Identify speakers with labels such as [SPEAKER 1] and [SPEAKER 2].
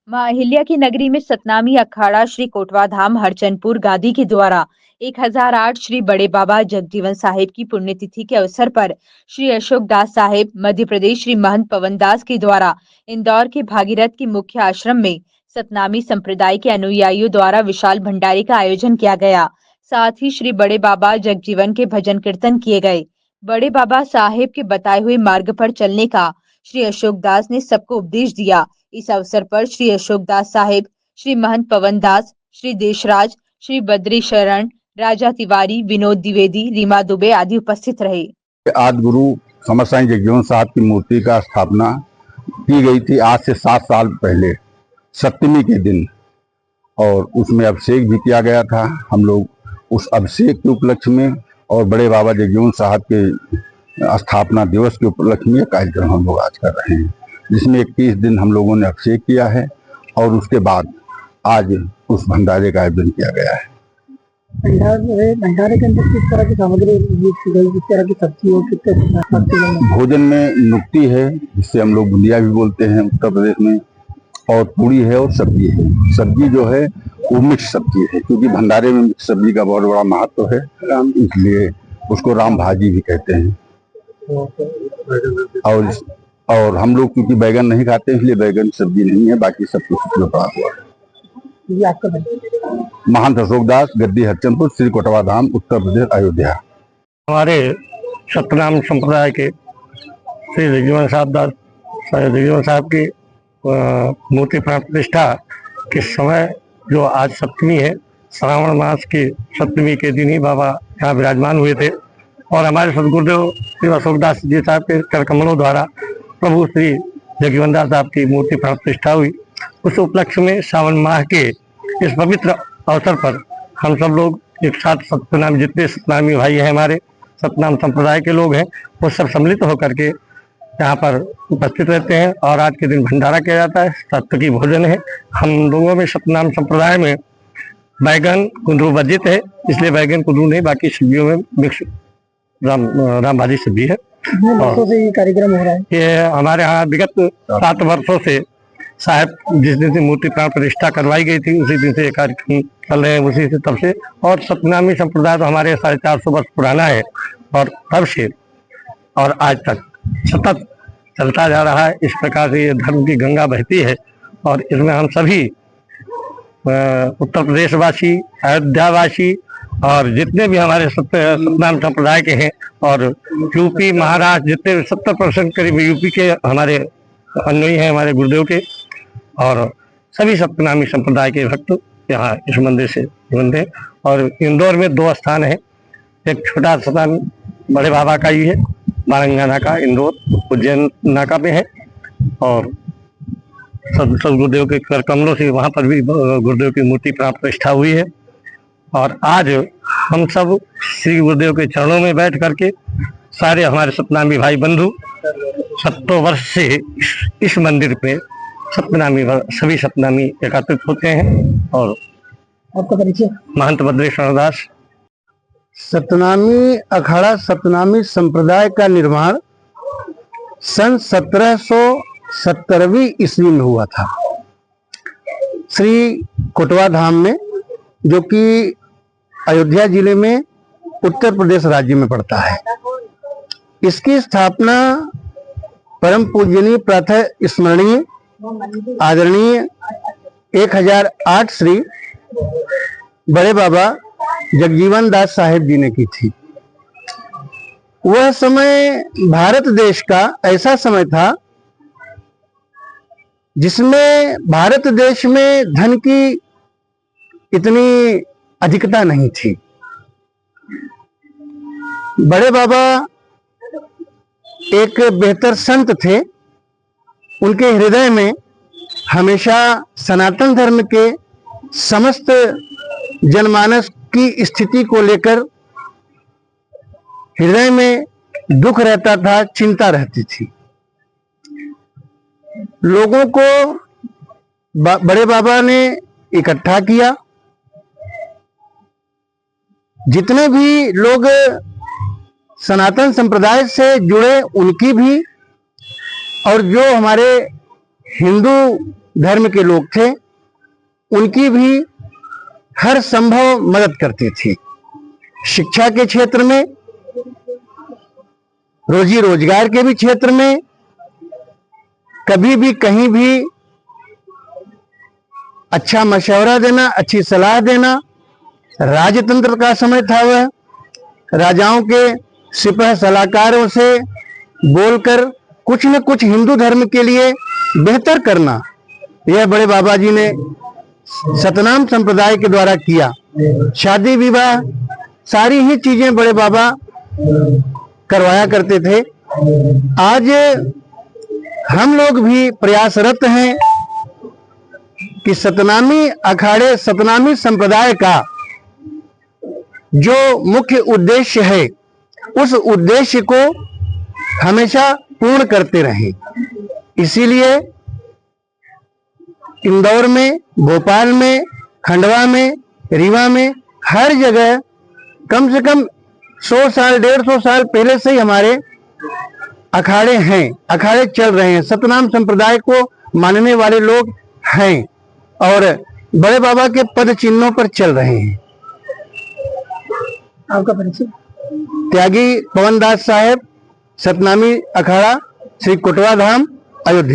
[SPEAKER 1] मां अहिल्या की नगरी में सतनामी अखाड़ा श्री कोटवा धाम हरचंदपुर गादी के द्वारा 1008 श्री बड़े बाबा जगजीवन साहिब की पुण्यतिथि के अवसर पर श्री अशोक दास साहिब मध्य प्रदेश श्री महंत पवन दास के द्वारा इंदौर के भागीरथ के मुख्य आश्रम में सतनामी संप्रदाय के अनुयायियों द्वारा विशाल भंडारे का आयोजन किया गया। साथ ही श्री बड़े बाबा जगजीवन के भजन कीर्तन किए गए। बड़े बाबा साहेब के बताए हुए मार्ग पर चलने का श्री अशोक दास ने सबको उपदेश दिया। इस अवसर पर श्री अशोक दास साहिब, श्री महंत पवन दास, श्री देशराज, श्री बद्री शरण, राजा तिवारी, विनोद द्विवेदी, रीमा दुबे आदि उपस्थित रहे।
[SPEAKER 2] आज गुरु समर साईं जगजीवन साहब की मूर्ति का स्थापना की गई थी आज से 7 साल पहले सप्तमी के दिन, और उसमें अभिषेक भी किया गया था। हम लोग उस अभिषेक के उपलक्ष्य में और बड़े बाबा जगजीवन साहब के स्थापना दिवस के उपलक्ष्य में कार्यक्रम हम लोग आज कर रहे हैं, जिसमें 21 दिन हम लोगों ने अभिषेक किया है और उसके बाद आज उस भंडारे का आयोजन किया गया है।
[SPEAKER 3] भंडारे के अंदर किस तरह की सामग्री, किस तरह की सब्जी और कितने
[SPEAKER 2] भोजन में नुक्ती है, जिससे हम लोग बुंदिया भी बोलते हैं उत्तर प्रदेश में, और पूरी है और सब्जी है। सब्जी जो है वो मिक्स सब्जी है, क्योंकि भंडारे में मिक्स सब्जी का बहुत बड़ा महत्व है, इसलिए उसको राम भाजी भी कहते हैं। और हम लोग क्योंकि बैगन नहीं खाते इसलिए बैगन सब्जी नहीं है, बाकी सब कुछ उसमें पड़ा हुआ है। महंत अशोक दास, गद्दी हरचंदपुर, श्री कोटवा धाम, उत्तर प्रदेश, अयोध्या।
[SPEAKER 4] हमारे सतनाम संप्रदाय के श्री जगजीवन साहब की मूर्ति प्राण प्रतिष्ठा के समय जो आज सप्तमी है, श्रावण मास की सप्तमी के दिन ही बाबा यहाँ विराजमान हुए थे और हमारे सदगुरुदेव श्री अशोक दास जी साहब के करकमलों द्वारा प्रभु श्री जगजीवन दास साहब की मूर्ति प्राण प्रतिष्ठा हुई। उस उपलक्ष्य में सावन माह के इस पवित्र अवसर पर हम सब लोग एक साथ सतनामी, जितने सतनामी भाई हैं हमारे सतनाम संप्रदाय के लोग हैं, वो सब सम्मिलित होकर के यहाँ पर उपस्थित रहते हैं और आज के दिन भंडारा किया जाता है, सात्विकी भोजन है। हम लोगों में सतनाम संप्रदाय में बैगन कुंदरू वर्जित है, इसलिए बैगन कुंदरू नहीं, बाकी सब्जियों में मिक्स राम भाजी सब्जी है।
[SPEAKER 3] वर्षों से ये कार्यक्रम हो रहा है।
[SPEAKER 4] ये हमारे यहाँ विगत 7 वर्षों से साहब जिस दिन से मूर्ति प्राण प्रतिष्ठा करवाई गई थी उसी दिन से ये कार्यक्रम चल रहे हैं, उसी से तब से। और सतनामी संप्रदाय तो हमारे 450 वर्ष पुराना है और तब से और आज तक सतत चलता जा रहा है। इस प्रकार से ये धर्म की गंगा बहती है और इसमें हम सभी उत्तर प्रदेश वासी, अयोध्या वासी और जितने भी हमारे सतनाम संप्रदाय के हैं और यूपी, महाराष्ट्र, जितने 70% करीब यूपी के हमारे अनुयायी हैं हमारे गुरुदेव के, और सभी सतनामी संप्रदाय के भक्त यहाँ इस मंदिर से जुड़े हैं। और इंदौर में 2 स्थान है, एक छोटा स्थान बड़े बाबा का ही है, बारंगा नाका, इंदौर उज्जैन नाका में है, और सब गुरुदेव के कर कमलों से वहाँ पर भी गुरुदेव की मूर्ति प्राप्त प्रतिष्ठा हुई है। और आज हम सब श्री गुरुदेव के चरणों में बैठ करके सारे हमारे सतनामी भाई बंधु 70 वर्ष से इस मंदिर पे सभी सतनामी एकत्रित होते हैं। और
[SPEAKER 3] आपका परिचय? महंत
[SPEAKER 4] बद्री शरण दास।
[SPEAKER 3] सतनामी अखाड़ा सतनामी संप्रदाय का निर्माण सन 1770वीं ईस्वी में हुआ था श्री कोटवा धाम में, जो कि अयोध्या जिले में उत्तर प्रदेश राज्य में पड़ता है। इसकी स्थापना परम पूजनीय, प्रातः स्मरणीय, आदरणीय 1008 श्री बड़े बाबा जगजीवन दास साहेब जी ने की थी। वह समय भारत देश का ऐसा समय था जिसमें भारत देश में धन की इतनी अधिकता नहीं थी। बड़े बाबा एक बेहतर संत थे, उनके हृदय में हमेशा सनातन धर्म के समस्त जनमानस की स्थिति को लेकर हृदय में दुख रहता था, चिंता रहती थी। लोगों को बड़े बाबा ने इकट्ठा किया। जितने भी लोग सनातन संप्रदाय से जुड़े उनकी भी, और जो हमारे हिंदू धर्म के लोग थे, उनकी भी हर संभव मदद करती थी। शिक्षा के क्षेत्र में, रोजी रोजगार के भी क्षेत्र में, कभी भी कहीं भी अच्छा मशवरा देना, अच्छी सलाह देना। राजतंत्र का समय था वह, राजाओं के सिपह सलाहकारों से बोलकर कुछ न कुछ हिंदू धर्म के लिए बेहतर करना, यह बड़े बाबा जी ने सतनाम संप्रदाय के द्वारा किया। शादी विवाह सारी ही चीजें बड़े बाबा करवाया करते थे। आज हम लोग भी प्रयासरत हैं कि सतनामी अखाड़े, सतनामी संप्रदाय का जो मुख्य उद्देश्य है, उस उद्देश्य को हमेशा पूर्ण करते रहें। इसीलिए इंदौर में, भोपाल में, खंडवा में, रीवा में, हर जगह कम से कम 100 साल, 150 साल पहले से ही हमारे अखाड़े हैं, अखाड़े चल रहे हैं। सतनाम संप्रदाय को मानने वाले लोग हैं और बड़े बाबा के पद चिन्हों पर चल रहे हैं।
[SPEAKER 5] आपका परिचय?
[SPEAKER 3] त्यागी पवन दास साहेब, सतनामी अखाड़ा, श्री कोटवा धाम, अयोध्या।